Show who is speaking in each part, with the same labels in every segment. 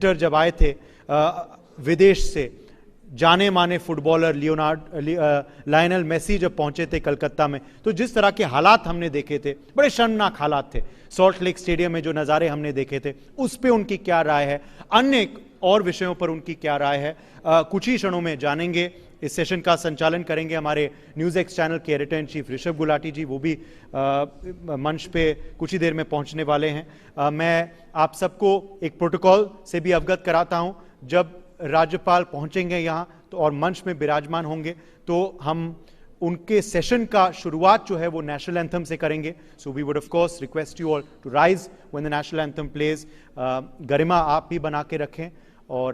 Speaker 1: जब आए थे विदेश से, जाने माने फुटबॉलर लायनल मेसी जब पहुंचे थे कलकत्ता में, तो जिस तरह के हालात हमने देखे थे, बड़े शर्मनाक हालात थे। सॉल्ट लेक स्टेडियम में जो नज़ारे हमने देखे थे, उस पे उनकी क्या राय है, अन्य और विषयों पर उनकी क्या राय है, कुछ ही क्षणों में जानेंगे। इस सेशन का संचालन करेंगे हमारे न्यूज़ एक्स चैनल के editor in chief Rishabh Gulati ji, वो भी मंच पे कुछ ही देर में पहुंचने वाले हैं। मैं आप सबको एक प्रोटोकॉल से भी अवगत कराता हूं। जब राज्यपाल पहुंचेंगे यहाँ तो और मंच में विराजमान होंगे, तो हम उनके सेशन का शुरुआत जो है वो नेशनल एंथम से करेंगे। So we would of course request you all to rise when the national anthem plays. Garima आप भी बना के रखें और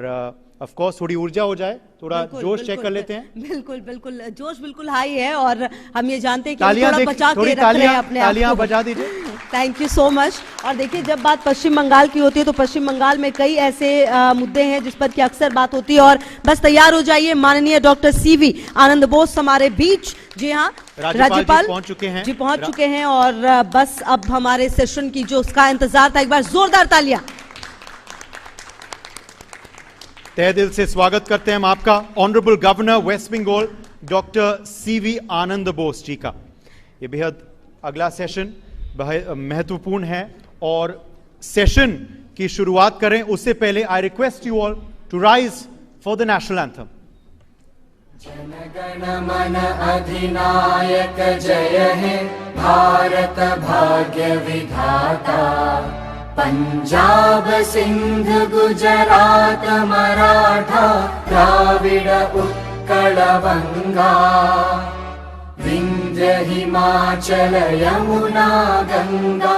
Speaker 1: ऑफ कोर्स थोड़ी ऊर्जा हो जाए, थोड़ा जोश चेक कर लेते हैं।
Speaker 2: बिल्कुल बिल्कुल, जोश बिल्कुल हाई है और हम ये जानते हैं कि
Speaker 1: तालियां
Speaker 2: थोड़ा बचा के रख रहे हैं अपने आप को।
Speaker 1: तालियां बजा दीजिए।
Speaker 2: Thank you so much. और देखिए, जब बात पश्चिम बंगाल की होती है तो पश्चिम बंगाल में कई ऐसे मुद्दे हैं जिस पर कि अक्सर बात होती है। और बस तैयार हो जाइए, माननीय डॉक्टर सीवी आनंद बोस हमारे बीच। जी हाँ, राज्यपाल
Speaker 1: पहुंच चुके हैं।
Speaker 2: जी पहुंच चुके हैं और बस अब हमारे सेशन की जो उसका इंतजार था, एक बार जोरदार तालियां।
Speaker 1: तहे दिल से स्वागत करते हैं हम आपका honourable governor West Bengal doctor CV Anand Bose ji का। ये बेहद अगला सेशन महत्वपूर्ण है और सेशन की शुरुआत करें उससे पहले I request you all to rise for the national anthem.
Speaker 3: जनगण मन अधिनायक जय हे भारत भाग्य विधाता, पंजाब सिंध गुजरात मराठा द्राविड उत्कल बंगा, विंध्य हिमाचल यमुना गंगा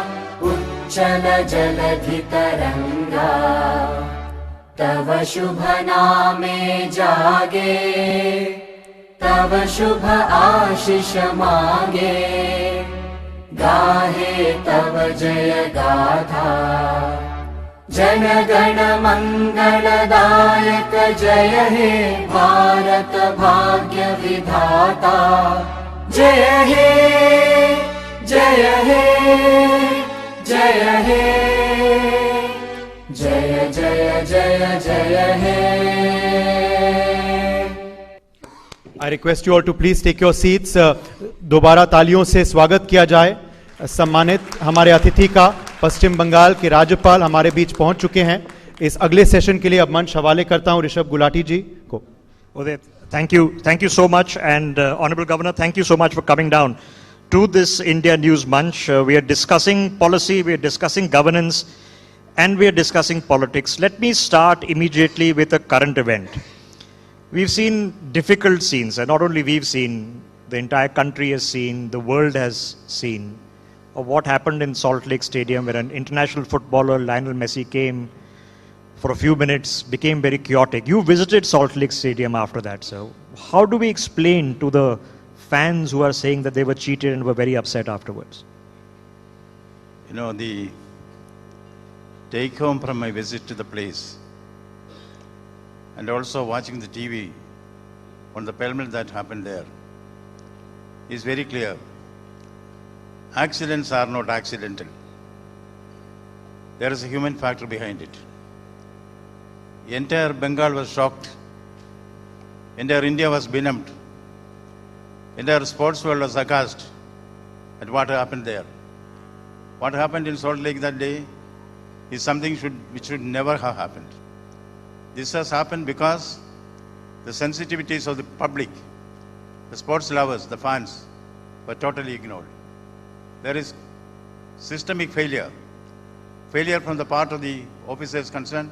Speaker 3: उच्चल जलधि तरंगा, तव शुभ नामे जागे तव शुभ आशीष मांगे, गाहे तव जय गाथा, जन गण मंगलदायक जय हे भारत भाग्य विधाता, जय हे जय हे जय हे जय जय जय जय हे।
Speaker 1: I request you all to please take your seats. दोबारा तालियों से स्वागत किया जाए सम्मानित हमारे अतिथि का। पश्चिम बंगाल के राज्यपाल हमारे बीच पहुंच चुके हैं। इस अगले सेशन के लिए अब मंच हवाले करता हूं ऋषभ गुलाटी जी को।
Speaker 4: Thank you so much, and Honorable Governor, thank you so much for coming down to this India News Munch. We are discussing policy, we are discussing governance, and we are discussing politics. Let me start immediately with a current event. We've seen difficult scenes, and not only we've seen, the entire country has seen, the world has seen, of what happened in Salt Lake Stadium, where an international footballer, Lionel Messi, came for a few minutes, became very chaotic. You visited Salt Lake Stadium after that, so how do we explain to the fans who are saying that they were cheated and were very upset afterwards?
Speaker 5: You know, the take home from my visit to the place and also watching the TV on the development that happened there is very clear. Accidents are not accidental. There is a human factor behind it. Entire Bengal was shocked. Entire India was benumbed. Entire sports world was aghast at what happened there. What happened in Salt Lake that day is something which should never have happened. This has happened because the sensitivities of the public, the sports lovers, the fans, were totally ignored. There is systemic failure from the part of the officers concerned.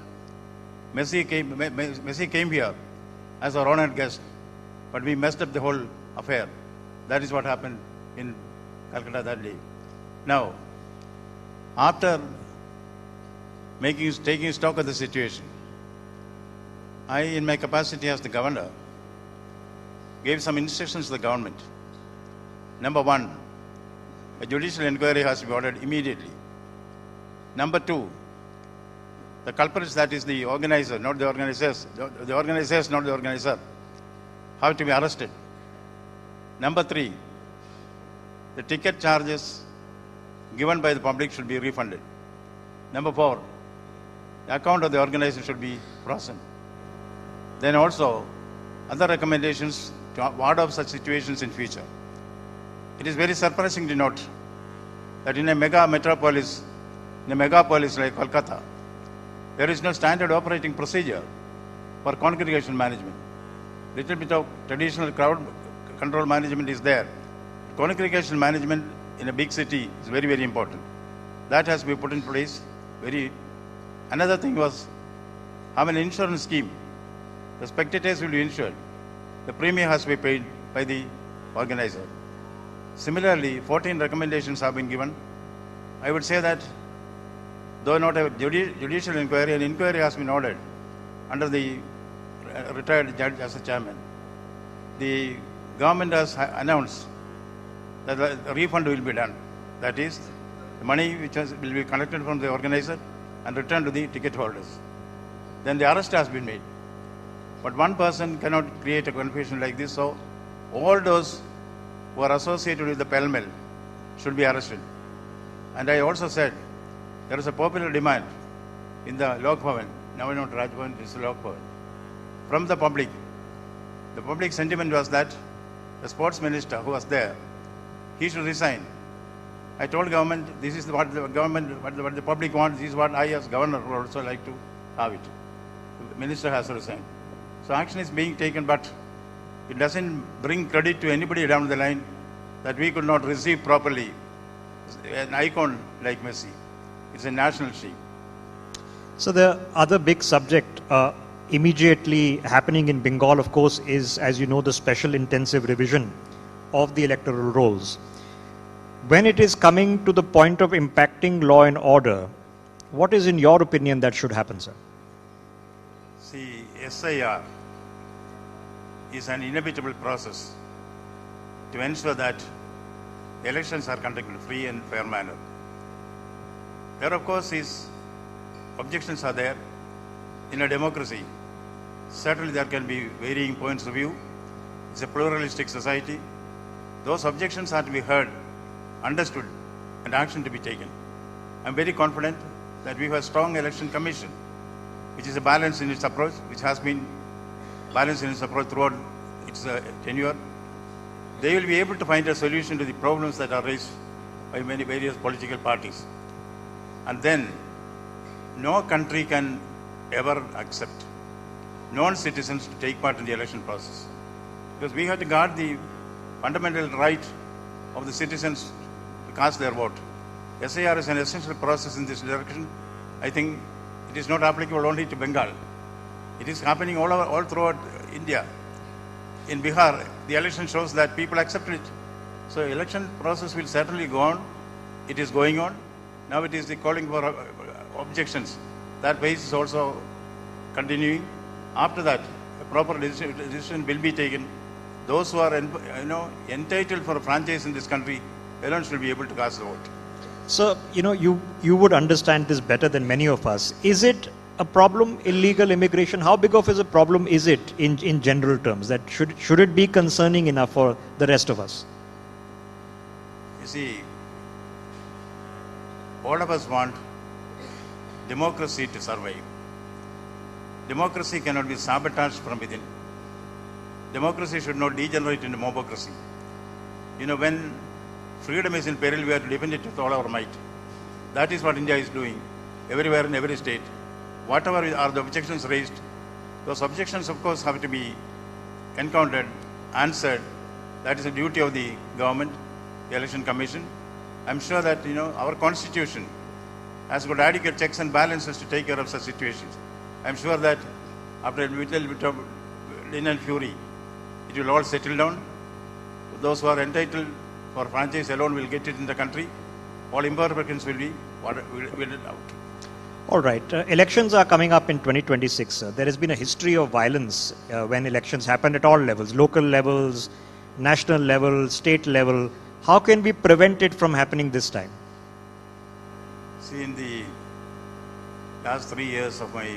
Speaker 5: Messi came here as our honored guest, but we messed up the whole affair. That is what happened in Calcutta that day. Now, after taking stock of the situation, I, in my capacity as the governor, gave some instructions to the government. Number one, a judicial inquiry has to be ordered immediately. Number two, the culprits, that is the organizer, not the organizers, the organizers, not the organizer, have to be arrested. Number three, the ticket charges given by the public should be refunded. Number four, the account of the organization should be frozen. Then also, other recommendations to ward off such situations in future. It is very surprising to note that in a megapolis like Kolkata, there is no standard operating procedure for congregation management. Little bit of traditional crowd control management is there. Congregation management in a big city is very, very important. That has to be put in place. Another thing was have an insurance scheme. The spectators will be insured. The premium has to be paid by the organizer. Similarly, 14 recommendations have been given. I would say that though not a judicial inquiry, an inquiry has been ordered under the retired judge as a chairman. The government has announced that a refund will be done. That is, the money which will be collected from the organizer and returned to the ticket holders. Then the arrest has been made. But one person cannot create a confusion like this, so all those who are associated with the pell-mell should be arrested. And I also said there is a popular demand in the Lok Bhavan, now not Raj Bhavan, it is Lok Bhavan, from the public. The public sentiment was that the sports minister who was there, he should resign. I told government, this is what the government, what the public wants, this is what I as governor would also like to have it. The minister has resigned. So action is being taken, but it doesn't bring credit to anybody down the line that we could not receive properly an icon like Messi. It's a national shame.
Speaker 4: So the other big subject immediately happening in Bengal, of course, is, as you know, the special intensive revision of the electoral rolls. When it is coming to the point of impacting law and order, what is in your opinion that should happen, sir?
Speaker 5: See, SIR is an inevitable process to ensure that elections are conducted in a free and fair manner. There, of course, objections are there. In a democracy, certainly there can be varying points of view. It's a pluralistic society. Those objections are to be heard, understood, and action to be taken. I'm very confident that we have a strong election commission, which is a balance in its approach, which has been balanced in its approach throughout its tenure. They will be able to find a solution to the problems that are raised by many various political parties. And then, no country can ever accept non-citizens to take part in the election process. Because we have to guard the fundamental right of the citizens to cast their vote. SIR is an essential process in this direction. I think it is not applicable only to Bengal. It is happening all throughout India. In Bihar, the election shows that people accepted it. So election process will certainly go on. It is going on. Now it is the calling for objections. That phase is also continuing. After that, a proper decision will be taken. Those who are entitled for a franchise in this country alone should be able to cast the vote.
Speaker 4: So, you would understand this better than many of us. Is it a problem, illegal immigration? How big of a problem is it in general terms? That should it be concerning enough for the rest of us?
Speaker 5: You see, all of us want democracy to survive. Democracy cannot be sabotaged from within. Democracy should not degenerate into mobocracy. When freedom is in peril, we have to defend it with all our might. That is what India is doing, everywhere in every state. Whatever are the objections raised, those objections, of course, have to be encountered, answered. That is the duty of the government, the election commission. I'm sure that, our constitution has got adequate checks and balances to take care of such situations. I'm sure that after a little bit of din and fury, it will all settle down. Those who are entitled for franchise alone will get it in the country. All imperfections will be weeded out.
Speaker 4: All right. Elections are coming up in 2026. There has been a history of violence when elections happen at all levels, local levels, national level, state level. How can we prevent it from happening this time?
Speaker 5: See, in the last 3 years of my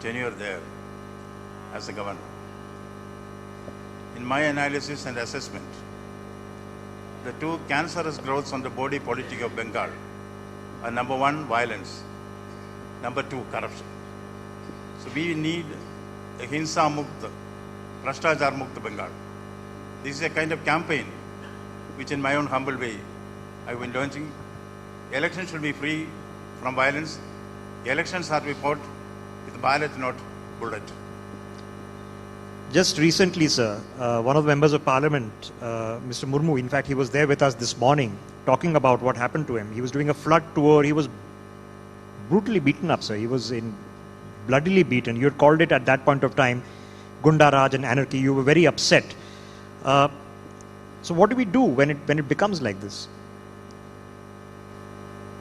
Speaker 5: tenure there as a governor, in my analysis and assessment, the two cancerous growths on the body politic of Bengal are number one, violence, Number 2, corruption. So we need a Hinsa Mukta, Bhrashtachaar Mukta Bengal. This is a kind of campaign which in my own humble way I've been launching. Elections should be free from violence. Elections are to be fought with ballot, not bullet.
Speaker 4: Just recently, sir, one of the members of parliament, Mr. Murmu, in fact, he was there with us this morning talking about what happened to him. He was doing a flood tour. He was brutally beaten up, sir. He was bloodily beaten. You had called it at that point of time Gunda Raj and anarchy. You were very upset. So what do we do when it becomes like this?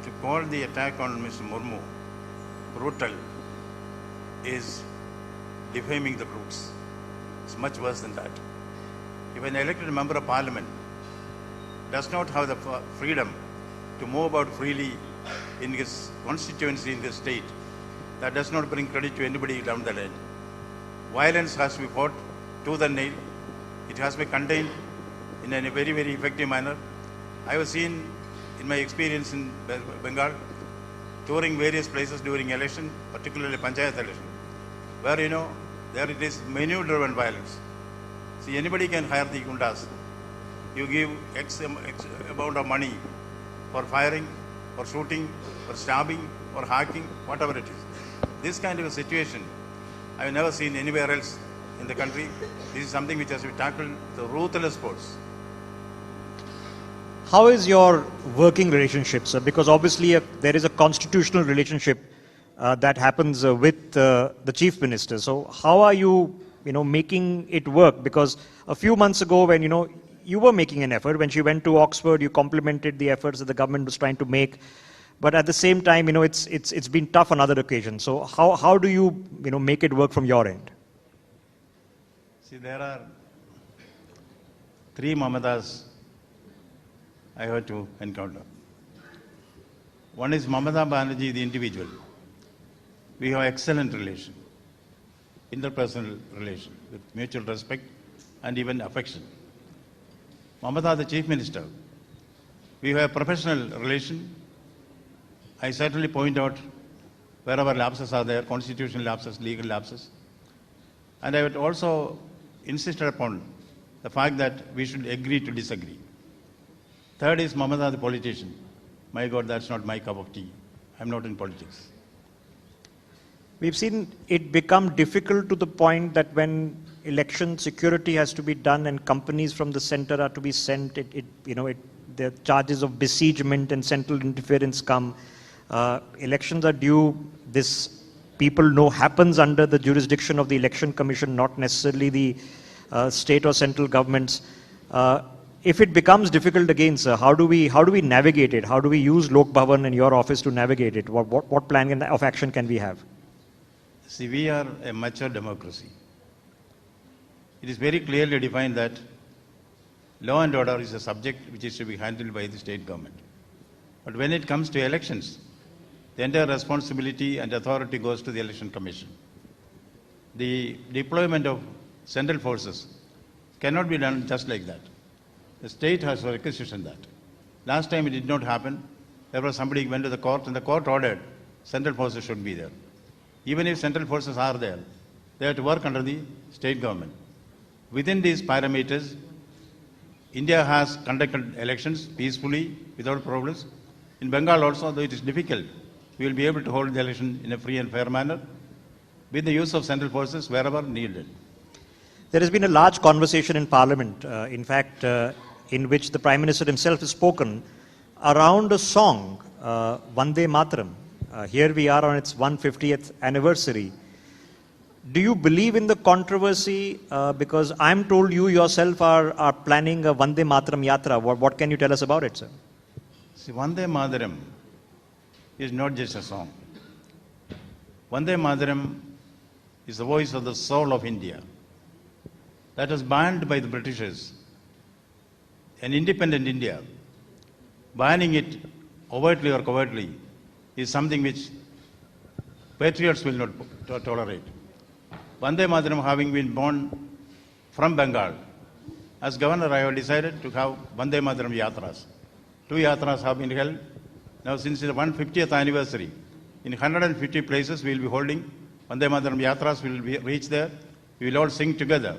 Speaker 5: To call the attack on Mr. Murmu brutal is defaming the brutes. It's much worse than that. If an elected member of parliament does not have the freedom to move about freely in his constituency, in his state, that does not bring credit to anybody down the line. Violence has to be fought tooth and nail. It has to be contained in a very, very effective manner. I have seen in my experience in Bengal, touring various places during election, particularly Panchayat election, where there it is menu-driven violence. See, anybody can hire the gundas. You give X amount of money for firing, for shooting, for stabbing, for hacking, whatever it is. This kind of a situation I have never seen anywhere else in the country. This is something which has to be tackled with a ruthless force.
Speaker 4: How is your working relationship, sir? Because obviously there is a constitutional relationship that happens with the chief minister. So how are you, making it work? Because a few months ago, when you were making an effort, when she went to Oxford, you complimented the efforts that the government was trying to make. But at the same time, it's been tough on other occasions. So how do you, make it work from your end?
Speaker 5: See, there are 3 Mamatas I have to encounter. One is Mamata Banerjee, the individual. We have excellent relation, interpersonal relation with mutual respect and even affection. Mamata, the chief minister, we have a professional relation. I certainly point out wherever lapses are there, constitutional lapses, legal lapses. And I would also insist upon the fact that we should agree to disagree. Third is Mamata, the politician. My God, that's not my cup of tea. I'm not in politics.
Speaker 4: We've seen it become difficult to the point that when election security has to be done and companies from the center are to be sent, the charges of besiegement and central interference come. Elections are due. This people know happens under the jurisdiction of the election commission, not necessarily the state or central governments. If it becomes difficult again, sir, how do we navigate it? How do we use Lok Bhavan and your office to navigate it? What plan of action can we have?
Speaker 5: See, we are a mature democracy. It is very clearly defined that law and order is a subject which is to be handled by the state government. But when it comes to elections, the entire responsibility and authority goes to the election commission. The deployment of central forces cannot be done just like that. The state has to requisition that. Last time it did not happen. There was somebody who went to the court and the court ordered central forces should be there. Even if central forces are there, they have to work under the state government. Within these parameters, India has conducted elections peacefully, without problems. In Bengal also, though it is difficult, we will be able to hold the election in a free and fair manner with the use of central forces wherever needed.
Speaker 4: There has been a large conversation in Parliament, in fact, in which the Prime Minister himself has spoken around a song, Vande Mataram. Here we are on its 150th anniversary. Do you believe in the controversy? Because I'm told you yourself are planning a Vande Mataram Yatra. What can you tell us about it, sir?
Speaker 5: See, Vande Mataram is not just a song. Vande Mataram is the voice of the soul of India. That was banned by the Britishers. An independent India, banning it overtly or covertly, is something which patriots will not tolerate. Vande Mataram, having been born from Bengal, as governor I have decided to have Vande Mataram Yatras. 2 Yatras have been held. Now since the 150th anniversary, In 150 places we will be holding Vande Mataram Yatras, will reach there. We will all sing together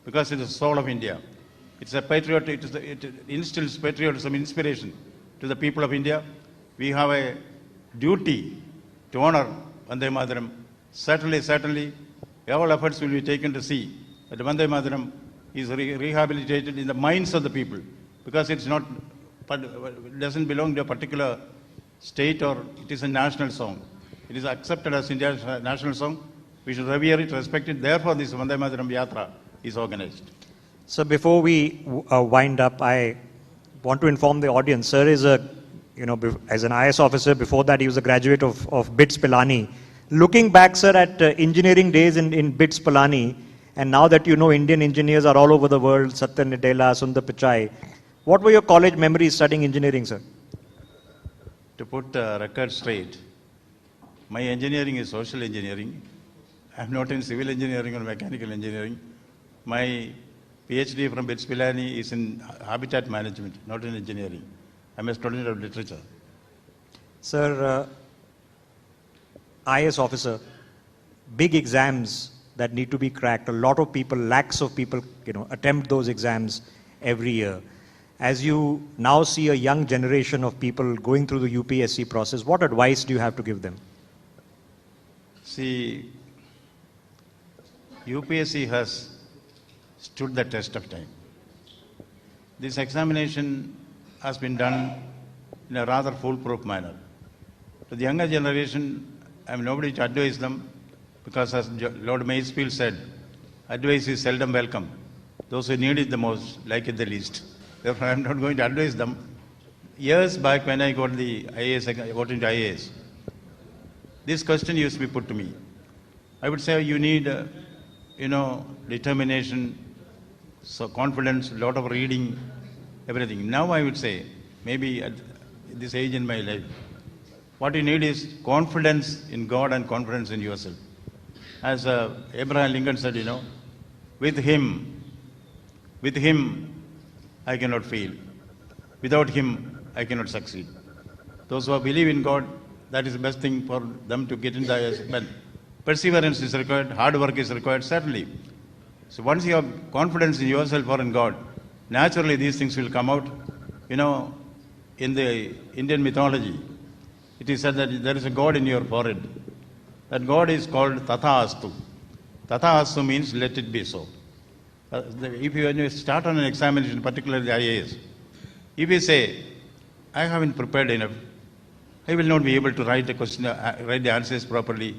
Speaker 5: because it is the soul of India. It's a patriot, it instills patriotism, inspiration to the people of India. We have a duty to honor Vande Mataram. Certainly, all efforts will be taken to see that Vande Mataram is rehabilitated in the minds of the people, because it doesn't belong to a particular state, or it is a national song. It is accepted as India's national song. We should revere it, respect it. Therefore, this Vande Mataram Yatra is organized.
Speaker 4: So before we wind up, I want to inform the audience, sir is as an IS officer, before that he was a graduate of BITS Pilani. Looking back, sir, at engineering days in BITS Pilani, and now that you know Indian engineers are all over the world, Satya Nadella, Sundar Pichai, what were your college memories studying engineering, sir?
Speaker 5: To put the record straight, my engineering is social engineering. I am not in civil engineering or mechanical engineering. My PhD from BITS Pilani is in habitat management, not in engineering. I am a student of literature.
Speaker 4: Sir, IS officer, big exams that need to be cracked. A lot of people, lakhs of people, attempt those exams every year. As you now see a young generation of people going through the UPSC process, what advice do you have to give them?
Speaker 5: See, UPSC has stood the test of time. This examination has been done in a rather foolproof manner. To the younger generation, I am nobody to advise them, because as Lord Maysfield said, advice is seldom welcome. Those who need it the most like it the least. Therefore, I am not going to advise them. Years back, when I got the IAS, I got into IAS, this question used to be put to me. I would say you need, determination, so confidence, a lot of reading, everything. Now I would say, maybe at this age in my life, what you need is confidence in God and confidence in yourself. As Abraham Lincoln said, with him, I cannot fail. Without him, I cannot succeed. Those who believe in God, that is the best thing for them to get in the IAS. But perseverance is required, hard work is required, certainly. So once you have confidence in yourself or in God, naturally these things will come out. In the Indian mythology, it is said that there is a God in your forehead. That God is called Tatha Astu. Tatha Astu means let it be so. When you start on an examination, particularly the IAS, if you say, I haven't prepared enough, I will not be able to write the question, write the answers properly,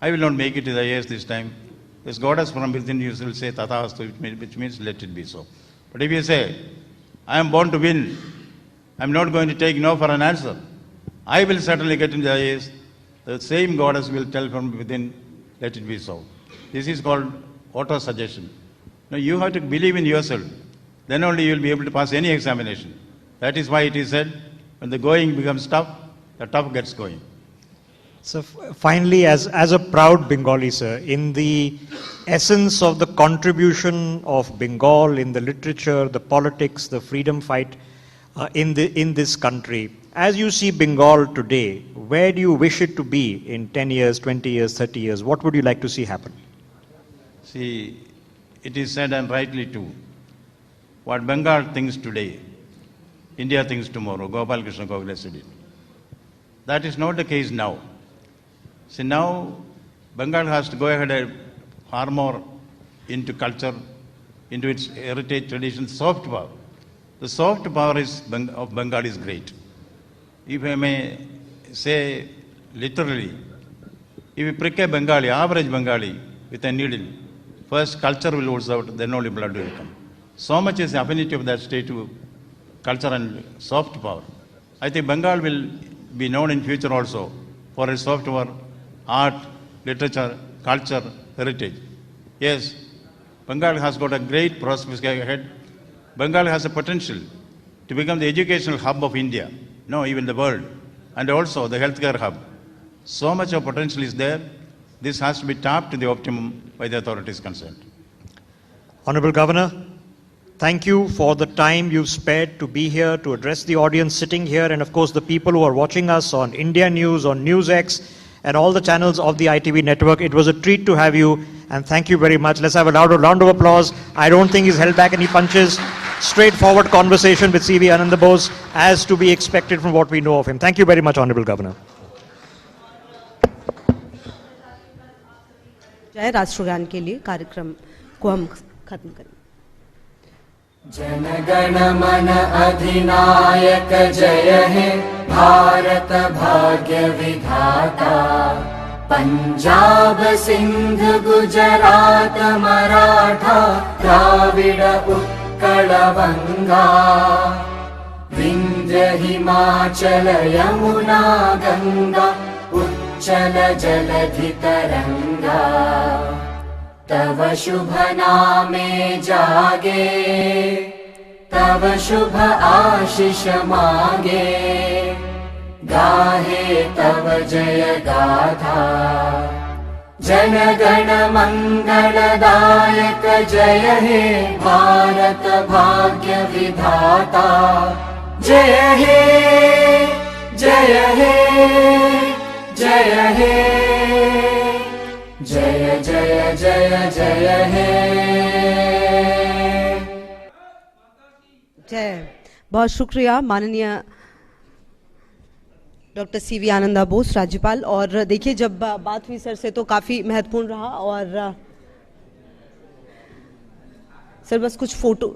Speaker 5: I will not make it to the IAS this time. This goddess from within you will say Tatha Astu, which means let it be so. But if you say, I am born to win, I am not going to take no for an answer, I will certainly get into the IAS, the same goddess will tell from within, let it be so. This is called auto-suggestion. Now you have to believe in yourself. Then only you will be able to pass any examination. That is why it is said, when the going becomes tough, the tough gets going.
Speaker 4: So finally, as a proud Bengali, sir, in the essence of the contribution of Bengal in the literature, the politics, the freedom fight in this country, as you see Bengal today, where do you wish it to be in 10 years, 20 years, 30 years? What would you like to see happen?
Speaker 5: See, it is said, and rightly too, what Bengal thinks today, India thinks tomorrow. Gopal Krishna Gokhale said it. That is not the case now. See, now Bengal has to go ahead and far more into culture, into its heritage, tradition, soft power. The soft power of Bengal is great. If I may say literally, if you prick a Bengali, average Bengali, with a needle, first culture will ooze out, then only blood will come. So much is the affinity of that state to culture and soft power. I think Bengal will be known in future also for its soft power, art, literature, culture, heritage. Yes, Bengal has got a great prospect ahead. Bengal has a potential to become the educational hub of India, no, even the world, and also the healthcare hub. So much of potential is there. This has to be tapped to the optimum by the authorities concerned.
Speaker 4: Honorable Governor, thank you for the time you've spared to be here, to address the audience sitting here, and of course the people who are watching us on India News, on NewsX, and all the channels of the ITV network. It was a treat to have you, and thank you very much. Let's have a round of applause. I don't think he's held back any punches. Straightforward conversation with CV Ananda Bose, as to be expected from what we know of him. Thank you very much, Honorable Governor.
Speaker 2: जय राष्ट्रगान के लिए कार्यक्रम को हम खत्म करें।
Speaker 3: जनगण मन अधिनायक जय हे भारत भाग्य विधाता, पंजाब सिंध गुजरात मराठा द्राविड उत्कल बंगा, विंध्य हिमाचल यमुना गंगा उच्चल जलधि तरंगा, तव शुभ नामे जागे, तव शुभ आशीष मांगे, गाहे तव जय गाथा, जनगण मंगलदायक जय हे भारत भाग्य विधाता, जय हे जय हे जय हे, जय जय जय जय हे।
Speaker 2: जय, बहुत शुक्रिया माननीय डॉक्टर सीवी आनंदा बोस राज्यपाल। और देखिए जब बात हुई सर से तो काफ़ी महत्वपूर्ण रहा। और सर बस कुछ फोटो